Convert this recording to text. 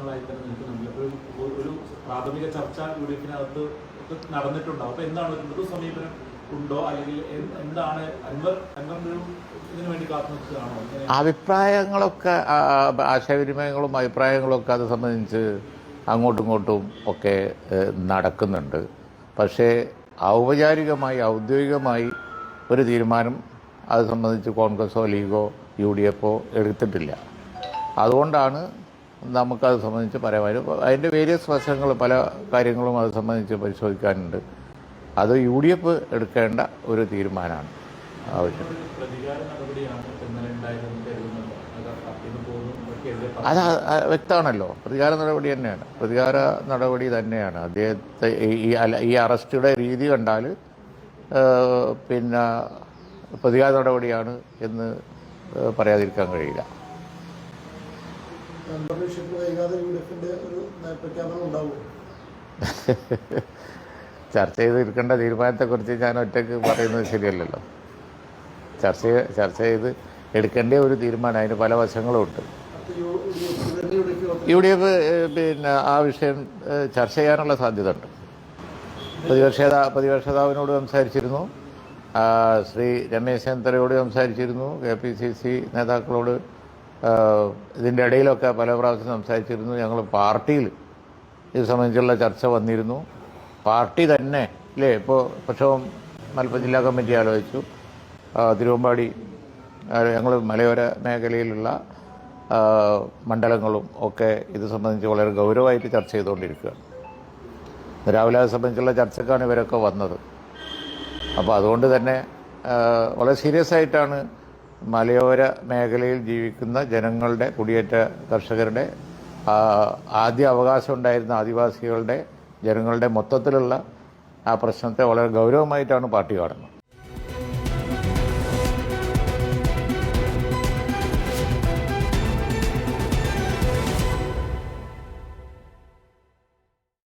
പ്രശ്നങ്ങളായി തന്നെ നിൽക്കുന്നുണ്ട്. ഒരു പ്രാഥമിക ചർച്ച യുഡിഎഫിനകത്ത് നടന്നിട്ടുണ്ടാവും. അപ്പൊ എന്താണ് ഒരു മൃദു സമീപനം ഉണ്ടോ, അല്ലെങ്കിൽ എന്താണ് അൻവറിന്റെ ഇതിനു വേണ്ടി കാത്തു നിൽക്കുകയാണോ? അഭിപ്രായങ്ങളൊക്കെ ആശയവിനിമയങ്ങളും അഭിപ്രായങ്ങളൊക്കെ അത് സംബന്ധിച്ച് അങ്ങോട്ടും ഇങ്ങോട്ടും ഒക്കെ നടക്കുന്നുണ്ട്. പക്ഷേ ഔദ്യോഗികമായി ഒരു തീരുമാനം അത് സംബന്ധിച്ച് കോൺഗ്രസോ ലീഗോ UDFോ എടുത്തിട്ടില്ല. അതുകൊണ്ടാണ് നമുക്കത് സംബന്ധിച്ച് പറയാൻ അതിൻ്റെ വേരിയസ് വശങ്ങൾ പല കാര്യങ്ങളും അത് സംബന്ധിച്ച് പരിശോധിക്കാനുണ്ട്. അത് UDF എടുക്കേണ്ട ഒരു തീരുമാനമാണ് ആവശ്യം. അത് വ്യക്തമാണല്ലോ, പ്രതികാര നടപടി തന്നെയാണ്. പ്രതികാര നടപടി തന്നെയാണ്. അദ്ദേഹത്തെ ഈ അറസ്റ്റിയുടെ രീതി കണ്ടാൽ പിന്നെ പ്രതികാര നടപടിയാണ് എന്ന് പറയാതിരിക്കാൻ കഴിയില്ല. ചർച്ച ചെയ്തിരിക്കേണ്ട തീരുമാനത്തെക്കുറിച്ച് ഞാൻ ഒറ്റയ്ക്ക് പറയുന്നത് ശരിയല്ലല്ലോ. ചർച്ച ചെയ്ത് എടുക്കേണ്ട ഒരു തീരുമാനം, അതിന് പല വശങ്ങളും ഉണ്ട്. UDF പിന്നെ ആ വിഷയം ചർച്ച ചെയ്യാനുള്ള സാധ്യത ഉണ്ട്. പ്രതിപക്ഷ നേതാവിനോട് സംസാരിച്ചിരുന്നു, ശ്രീ രമേശ് ചെന്നിത്തലയോട് സംസാരിച്ചിരുന്നു, KPCC നേതാക്കളോട് ഇതിൻ്റെ ഇടയിലൊക്കെ പല പ്രാവശ്യം സംസാരിച്ചിരുന്നു. ഞങ്ങൾ പാർട്ടിയിൽ ഇത് സംബന്ധിച്ചുള്ള ചർച്ച വന്നിരുന്നു. പാർട്ടി തന്നെ ഇല്ലേ, ഇപ്പോൾ പ്രക്ഷോഭം മലപ്പുറം ജില്ലാ കമ്മിറ്റി ആലോചിച്ചു. തിരുവമ്പാടി ഞങ്ങൾ മലയോര മേഖലയിലുള്ള മണ്ഡലങ്ങളും ഒക്കെ ഇത് സംബന്ധിച്ച് വളരെ ഗൗരവമായിട്ട് ചർച്ച ചെയ്തുകൊണ്ടിരിക്കുകയാണ്. രാവിലെ അത് സംബന്ധിച്ചുള്ള ചർച്ചക്കാണ് ഇവരൊക്കെ വന്നത്. അപ്പോൾ അതുകൊണ്ട് തന്നെ വളരെ സീരിയസ് ആയിട്ടാണ് മലയോര മേഖലയിൽ ജീവിക്കുന്ന ജനങ്ങളുടെ, കുടിയേറ്റ കർഷകരുടെ, ആദ്യ അവകാശം ഉണ്ടായിരുന്ന ആദിവാസികളുടെ, ജനങ്ങളുടെ മൊത്തത്തിലുള്ള ആ പ്രശ്നത്തെ വളരെ ഗൗരവമായിട്ടാണ് പാർട്ടി കാണുന്നത്.